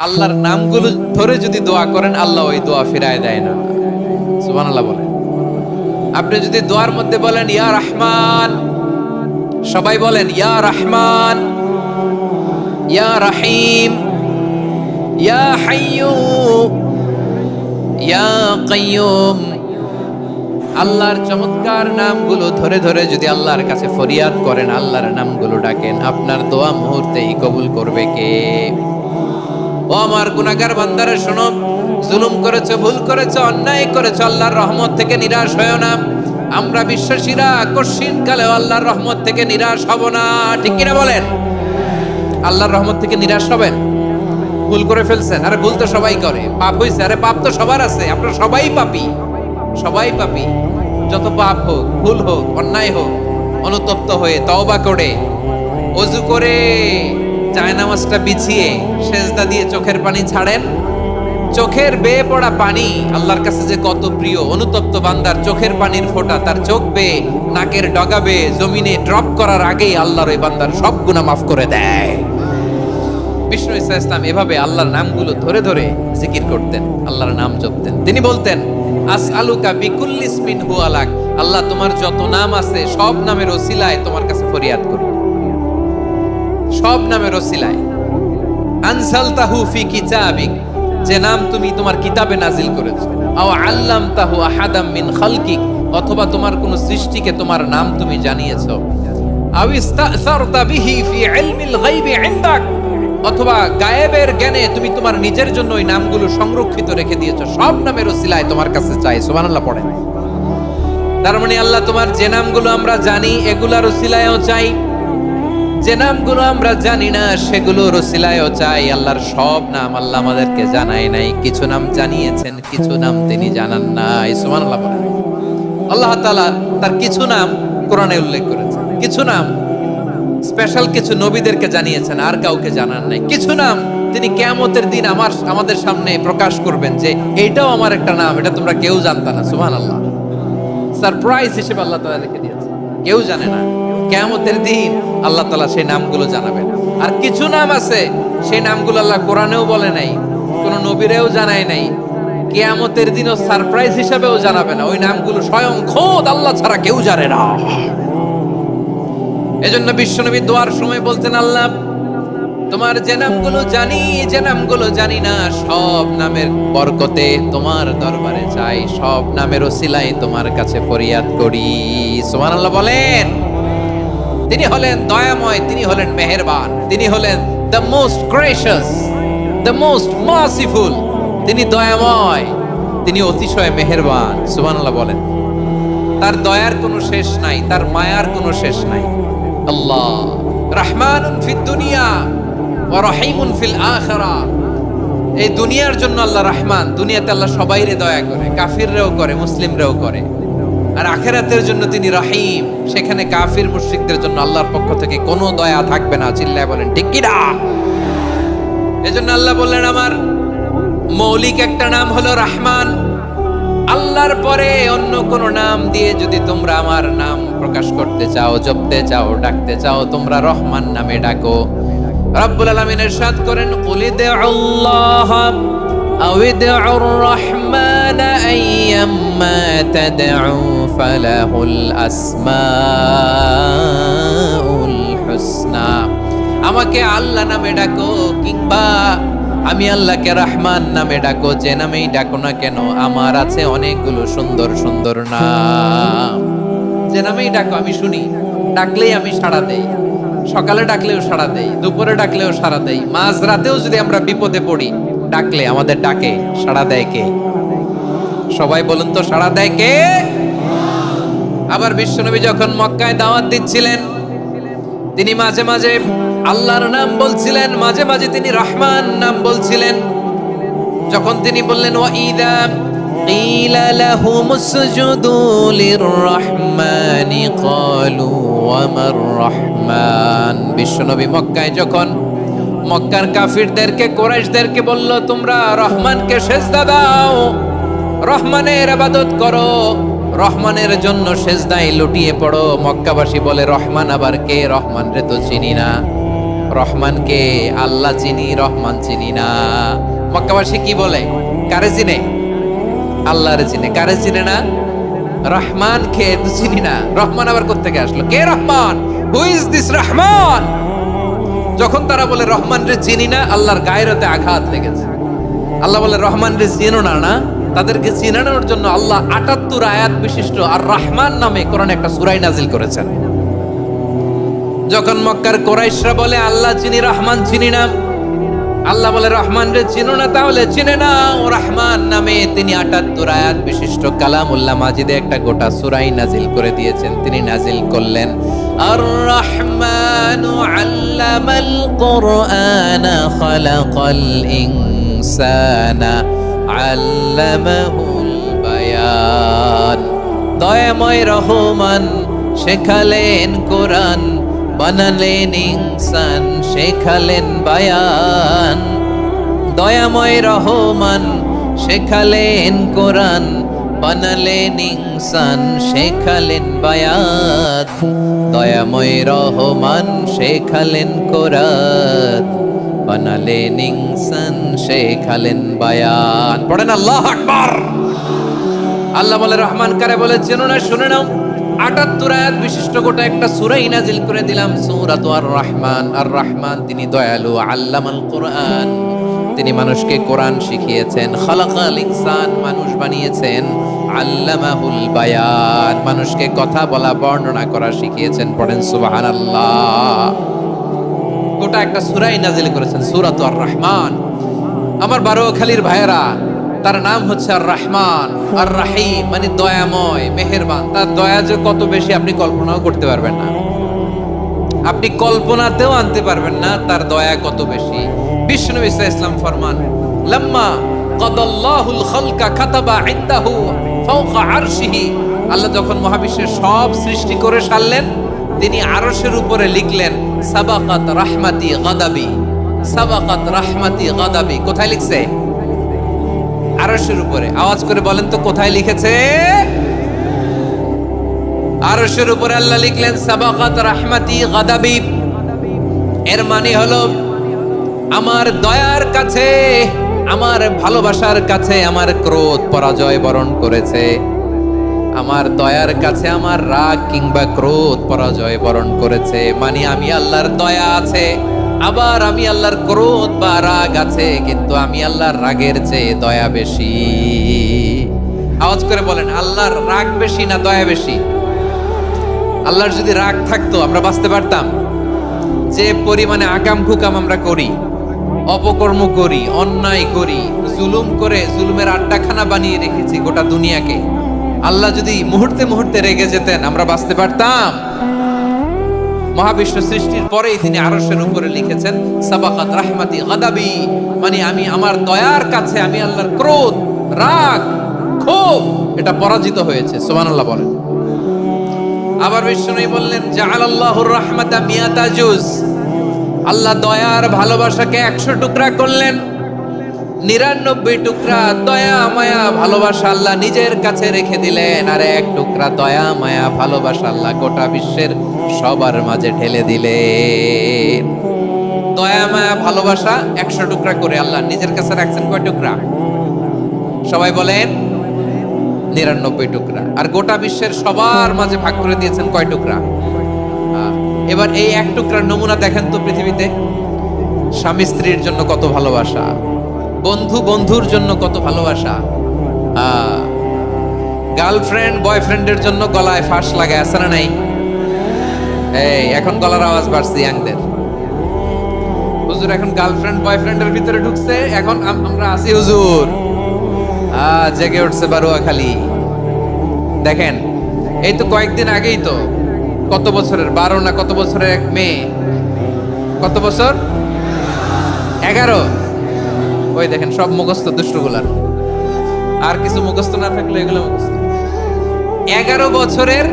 আল্লাহর নামগুলো ধরে যদি দোয়া করেন, আল্লাহ ওই দোয়া ফিরায় দেয় না। সুবহানাল্লাহ বলেন। আপনি যদি দোয়ার মধ্যে বলেন ইয়া রহমান, সবাই বলেন ইয়া রহমান, ইয়া রহিম, ইয়া হাইয়্যু, ইয়া কাইয়্যুম, আল্লাহর চমৎকার নামগুলো ধরে ধরে যদি আল্লাহর কাছে ফরিয়াদ করেন, আল্লাহর নামগুলো ডাকেন, আপনার দোয়া মুহূর্তেই কবুল করবে কে? ও আমার গুনাহগার বান্দারা শোনো, জুলুম করেছো, ভুল করেছো, অন্যায় করেছো, আল্লাহর রহমত থেকে নিরাশ হয়ো না। আমরা বিশ্বাসীরা কঠিন কালেও আল্লাহর রহমত থেকে নিরাশ হব না, ঠিক কিনা বলেন? আল্লাহর রহমত থেকে নিরাশ হবেন? ভুল করে ফেলছেন, আরে ভুল তো সবাই করে। পাপ হইছে, আরে পাপ তো সবার আছে, আপনারা সবাই পাপী, সবাই পাপী। যত পাপ হোক, ভুল হোক, অন্যায় হোক, অনুতপ্ত হয়ে তওবা করে, ওযু করে, জায়নামাজটা বিছিয়ে সেজদা দিয়ে চোখের পানি ছাড়েন। চোখের বেয়ে পড়া পানি আল্লাহর কাছে যে কত প্রিয়। অনুতপ্ত বান্দার চোখের পানির ফোঁটা তার চোখ বেয়ে, নাকের ডগা বেয়ে জমিনে ড্রপ করার আগেই আল্লাহর ওই বান্দার সব গুনাহ মাফ করে দেয়। বিষ্ণু ঈসা ইসলাম এভাবে আল্লাহর নামগুলো ধরে ধরে জিকির করতেন, আল্লাহর নাম জপতেন। তিনি বলতেন আসআলুকা বিকুল্লি ইসমিন হুয়া লাক, আল্লাহ তোমার যত নাম আছে সব নামের ওসিলায় তোমার কাছে ফরিয়াদ করি, সব নামের ওসিলায়। আনসালতাহু ফি কিতাবিক, যে নাম তুমি তোমার কিতাবে নাজিল করেছো। আও আল্লামতাহু আহাদাম মিন খালকিক, অথবা তোমার কোন সৃষ্টিকে তোমার নাম তুমি জানিয়েছো। আও ইস্তাসারতা বিহি ফি ইলমিল গায়বি ইনদাক, অথবা গায়েবের জ্ঞানে তুমি তোমার নিজের জন্য ওই নামগুলো সংরক্ষিত রেখে দিয়েছো। সব নামের ওসিলায় তোমার কাছে চাই। সুবহানাল্লাহ পড়েন। তার মানে আল্লাহ তোমার যে নামগুলো আমরা জানি এগুলার ওসিলায়ও চাই, যে নামগুলো আমরা জানি না সেগুলোর ওসিলায়ও চাই। আল্লাহর সব নাম আল্লাহ আমাদেরকে জানায় নাই, কিছু নাম জানিয়েছেন, কিছু নাম তিনি জানান নাই। সুবহানাল্লাহ বলেন। আল্লাহ তাআলা তার কিছু নাম কোরআনে উল্লেখ করেছেন, কিছু নাম স্পেশাল কিছু নবীদেরকে জানিয়েছেন, আর কাউকে জানান নাই। কিছু নাম তিনি কিয়ামতের দিন আমাদের সামনে প্রকাশ করবেন যে এইটাও আমার একটা নাম, এটা তোমরা কেউ জানতা না। সুবহানাল্লাহ। সারপ্রাইজ হিসেবে আল্লাহ তাআলা রেখে দিয়েছেন, কেউ জানে না। কিয়ামতের দিন আল্লাহ তাআলা সেই নামগুলো জানাবেন। আর কিছু নাম আছে সেই নামগুলো আল্লাহ কোরআনেও বলে নাই, কোন নবীরেও জানায় নাই, কিয়ামতের দিনও সারপ্রাইজ হিসেবেও জানাবে না। ওই নামগুলো স্বয়ং খোদ আল্লাহ ছাড়া কেউ জানে না। এজন্য বিশ্বনবী দোয়ার সময় বলতেন, আল্লাহ তোমার যে নামগুলো জানি, যে নামগুলো জানি না, সব নামের বরকতে তোমার দরবারে চাই, সব নামের ওসিলায় তোমার কাছে ফরিয়াদ করি। সুবহানাল্লাহ বলেন। তিনি হলেন দয়াময়, তিনি হলেন মেহেরবান, তিনি হলেন the most gracious, the most merciful. তিনি দয়াময়, তিনি অতিশয় মেহেরবান। সুবহানাল্লাহ বলেন। তার দয়ার কোনো শেষ নাই, তার মায়ার কোনো শেষ নাই। আল্লাহ রহমানুন ফিদ দুনিয়া ওয়া রহিমুন ফিল আখিরা। এই দুনিয়ার জন্য আল্লাহ রহমান, দুনিয়াতে আল্লাহ সবাইরে দয়া করে, কাফিররেও করে, মুসলিমরেও করে। আর আখিরাতের জন্য তিনি রহিম, সেখানে কাফির মুশরিকদের জন্য আল্লাহর পক্ষ থেকে কোনো দয়া থাকবে না। চিল্লায় বলেন ঠিক কি না? এজন্য আল্লাহ বললেন আমার মৌলিক একটা নাম হলো রহমান। আল্লাহর পরে অন্য কোন নাম দিয়ে যদি তোমরা আমার নাম প্রকাশ করতে চাও, জপতে চাও, ডাকতে চাও, তোমরা রহমান নামে ডাকো। রব্বুল আলামিন ইরশাদ করেন কুলিদুল্লাহ আও ইদউর রহমান আইয়াম্মা তাদউ ফালাহুল আসমাউল হুসনা। আমাকে আল্লাহ নামে ডাকো, কিংবা আমি আল্লাহকে রহমান নামে ডাকো, যে নামেই ডাকো না কেন আমার আছে অনেকগুলো সুন্দর সুন্দর নাম। যে নামেই ডাকো আমি শুনি, ডাকলেই আমি সাড়া দেই। সকালে ডাকলেও সাড়া দেই, দুপুরে ডাকলেও সাড়া দেই, মাঝ রাতেও যদি আমরা বিপদে পড়ি, ডাকলে আমাদের ডাকে সাড়া দেয় কে? সবাই বলুন তো, সাড়া দেয় কে? আবার বিশ্বনবী যখন মক্কায় দাওয়াত দিচ্ছিলেন, তিনি মাঝে মাঝে আল্লাহর নাম বলছিলেন, মাঝে মাঝে তিনি রহমান নাম বলছিলেন। যখন তিনি বললেন ওয়াইদা কিলা লাহুমুসজুদু লিররহমানি ক্বালু ওয়ামার রহমান। বিশ্বনবী মক্কায় যখন মক্কার কাফিরদেরকে, কুরাইশদেরকে বলল তোমরা রহমানকে সিজদা দাও, রহমানের ইবাদত করো, রহমানের জন্য সিজদায় লুটিয়ে পড়ো। মক্কাবাসী বলে রহমান আবার কে? রহমান রে তো চিনি না। রহমানকে আল্লাহ চিনি, রহমান চিনি না। মক্কাবাসী কি বলে? কারে চিনে? আল্লাহরে চিনে। কারে চিনে না? রহমান কে তো চিনি না। রহমান আবার কোত্থেকে আসলো? কে Rahman? Who is this Rahman? যখন তারা বলে রহমান রে চিনি না, আল্লাহর গায়রতে আঘাত লেগেছে। আল্লাহ বলে রহমান রে চিনো না, না তাদেরকে চিনানোর জন্য আল্লাহ ৭৮ আয়াত বিশিষ্ট আর রহমান নামে কোরআনে একটা সূরা নাজিল করেছেন। যখন মক্কার কুরাইশরা বলে আল্লাহ চিনি, রহমান চিনি না, আল্লাহ বলে রহমান রে চিনো না, তাহলে চিনে নাও রহমান নামে তিনি ৭৮ আয়াত বিশিষ্ট কালামুল্লাহ মাজিদে একটা গোটা সূরাই নাজিল করে দিয়েছেন। তিনি নাজিল করলেন আর রহমানু আল্লামাল কুরআনা খালাকাল ইনসানা আল্লামাহুল বায়ান। দয়াময় রহমান শেখালেন কোরআন, বানালেন ইনসান, শেখালেন বায়ান। দয়াময় রহমান শেখালেন কোরআন, বানালেন ইনসান, শেখালেন বায়ান। দয়াময় রহমান শেখালেন কোরআন, বানালেন ইনসান, শেখালেন বায়ান। পড়েন আল্লাহু আকবার। আল্লাহ বলে রহমান কারে বলে চেনো না? শুনে নাও, ৭৮ আয়াত বিশিষ্ট গোটা একটা সূরাই নাজিল করে দিলাম, সূরাতু আর রহমান। আর রহমান তিনি দয়ালু, আল্লামাল কোরআন তিনি মানুষকে কোরআন শিখিয়েছেন, খালাকাল ইনসান মানুষ বানিয়েছেন, আল্লামাহুল বায়ান মানুষকে কথা বলা বর্ণনা করা শিখিয়েছেন। পড়েন সুবহানাল্লাহ। গোটা একটা সূরাই নাজিল করেছেন, সূরাতু আর রহমান। আমার বারোখালীর ভাইয়েরা, তার নাম হচ্ছে আর রহমান। আর রাহিম মানে দয়াময়, মেহেরবান। তার দয়া যে কত বেশি আপনি কল্পনাও করতে পারবেন না, আপনি কল্পনাতেও আনতে পারবেন না তার দয়া কত বেশি। বিশ্বনবী সাল্লাল্লাহু আলাইহি ওয়াসাল্লাম ফরমান, লাম্মা কাদাল্লাহুল খালকা কাতাবা ইনদাহু ফাওকা আরশিহি। আল্লাহ যখন মহাবিশ্বের সব সৃষ্টি করে সারলেন, তিনি আরশের উপরে লিখলেন সাবাকাত রাহমাতি গাদাবি। সাবাকাত রাহমাতি গাদাবি কোথায় লিখছে? আরশের উপরে। আওয়াজ করে বলেন তো কোথায় লিখেছে? আরশের উপরে আল্লাহ লিখলেন সাবাকাত রাহমাতি গাদাবি। এর মানে হলো আমার দয়ার কাছে, আমার ভালোবাসার কাছে আমার ক্রোধ পরাজয় বরণ করেছে। আমার দয়ার কাছে আমার রাগ কিংবা ক্রোধ পরাজয় বরণ করেছে। মানে আমি আল্লাহর দয়া আছে, আবার আমি আল্লাহর ক্রোধ বা রাগ আছে, কিন্তু আমি আল্লাহর রাগের চেয়ে দয়া বেশি। আওয়াজ করে বলেন, আল্লাহর রাগ বেশি না দয়া বেশি? আল্লাহর যদি রাগ থাকতো আমরা বাঁচতে পারতাম? যে পরিমাণে আকাম কুকাম আমরা করি, অপকর্ম করি, অন্যায় করি, জুলুম করে জুলুমের আড্ডাখানা বানিয়ে রেখেছি গোটা দুনিয়াকে, আল্লাহ যদি মুহূর্তে মুহূর্তে রেগে যেতেন আমরা বাঁচতে পারতাম? মহাবিশ্ব সৃষ্টির পরেই তিনি আরশের উপরে লিখেছেন সাবাকাত রাহমাতি গাদাবি, মানে আমি আমার দয়ার কাছে আমি আল্লাহর ক্রোধ, রাগ, ক্ষোভ এটা পরাজিত হয়েছে। সুবহানাল্লাহ বলেন। আবার বিষ্ণু বললেন জাআলাল্লাহুর রাহমাতা মিয়াতা জুজ। আল্লাহ দয়ার ভালোবাসাকে 100 টুকরা করলেন, 99 টুকরা দয়া মায়া ভালোবাসা আল্লাহ নিজের কাছে রেখে দিলেন, আর 1 টুকরা দয়া মায়া ভালোবাসা আল্লাহ গোটা বিশ্বের সবার মাঝে ঢেলে দিলেন। দয়া মায়া ভালোবাসা 100 টুকরা করে আল্লাহ নিজের কাছে রাখছেন কয় টুকরা? সবাই বলেন 99 টুকরা। আর গোটা বিশ্বের সবার মাঝে ভাগ করে দিয়েছেন কয় টুকরা? এবার এই 1 টুকরার নমুনা দেখেন তো পৃথিবীতে। স্বামী স্ত্রীর জন্য কত ভালোবাসা, বন্ধু বন্ধুর জন্য কত ভালোবাসা, গার্লফ্রেন্ড বয়ফ্রেন্ডের জন্য গলায় ফাঁস লাগায় আছে না নাই? এই এখন গলার আওয়াজ বাড়ছে ইয়াংদের। হুজুর এখন গার্লফ্রেন্ড বয়ফ্রেন্ডের ভিতরে ঢুকছে, এখন আমরা আছি হুজুর। জেগে উঠছে বারোয়াখালী। দেখেন এই তো কয়েকদিন আগেই তো, কত বছরের 12 না কত বছরের এক মেয়ে, কত বছর? 11। ওই দেখেন সব মুখস্থ দুষ্টগুলার, আর কিছু মুখস্থ না থাকলে এগুলো মুখস্থ। 11 বছরের,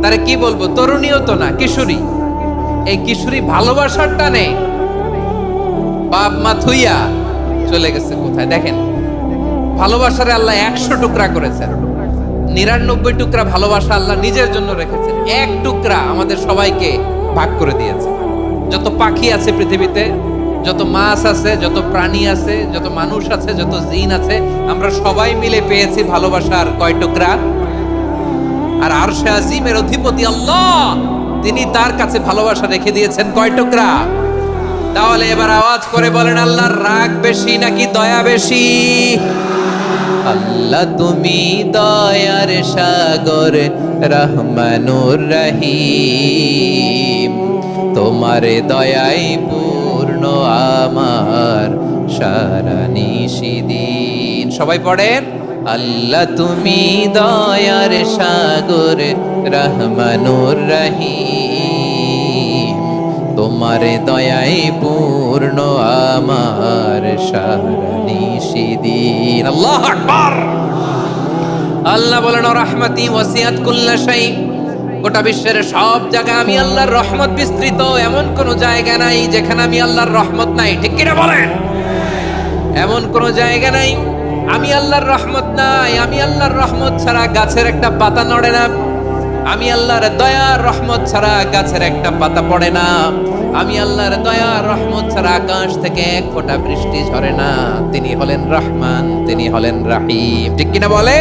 তারে কি বলবো, তরুণীও তো না, কিশোরী। এই কিশোরী ভালোবাসার টানে বাপ মা থুইয়া চলে গেছে কোথায়? দেখেন ভালোবাসারে আল্লাহ 100 টুকরা করেছেন, 99 টুকরা ভালোবাসা আল্লাহ নিজের জন্য রেখেছেন, 1 টুকরা আমাদের সবাইকে ভাগ করে দিয়েছে। যত পাখি আছে পৃথিবীতে, যত মাছ আছে, যত প্রাণী আছে, যত মানুষ আছে, যত জিন আছে, আমরা সবাই মিলে পেয়েছি ভালোবাসার কয় টুকরা? আর আরশে আজিমের অধিপতি আল্লাহ, তিনি তার কাছে ভালোবাসা রেখে দিয়েছেন কয় টুকরা? তাহলে এবার আওয়াজ করে বলেন, আল্লাহর রাগ বেশি নাকি দয়া বেশি? আল্লাহ তুমি দয়ার সাগর, রহমানুর রহিম, তোমার দয়াই পূর্ণ আমার সারা নিশিদিন। সবাই পড়েন, আল্লাহ তুমি দয়ার সাগর, রহমানুর রহিম, তোমার দয়াই পূর্ণ আমার সারা নিশিদিন। আল্লাহু আকবার। আল্লাহ বলেন, রাহমাতি ওয়াসিআত কুল্লা শাই, গোটা বিশ্বের সব জায়গায় আমি আল্লাহর রহমত বিস্তৃত, এমন কোন জায়গা নাই যেখানে আমি আল্লাহর রহমত নাই। ঠিক কিনা বলেন? এমন কোন জায়গা নাই আমি আল্লাহর রহমত নাই। আমি আল্লাহর রহমত ছাড়া গাছের একটা পাতা নড়ে না। আমি আল্লাহর দয়ার রহমত ছাড়া গাছের একটা পাতা পড়ে না। আমি আল্লাহর দয়ার রহমত ছাড়া আকাশ থেকে এক ফোঁটা বৃষ্টি ঝরে না। তিনি হলেন রহমান, তিনি হলেন রাহিম। ঠিক কিনা বলে?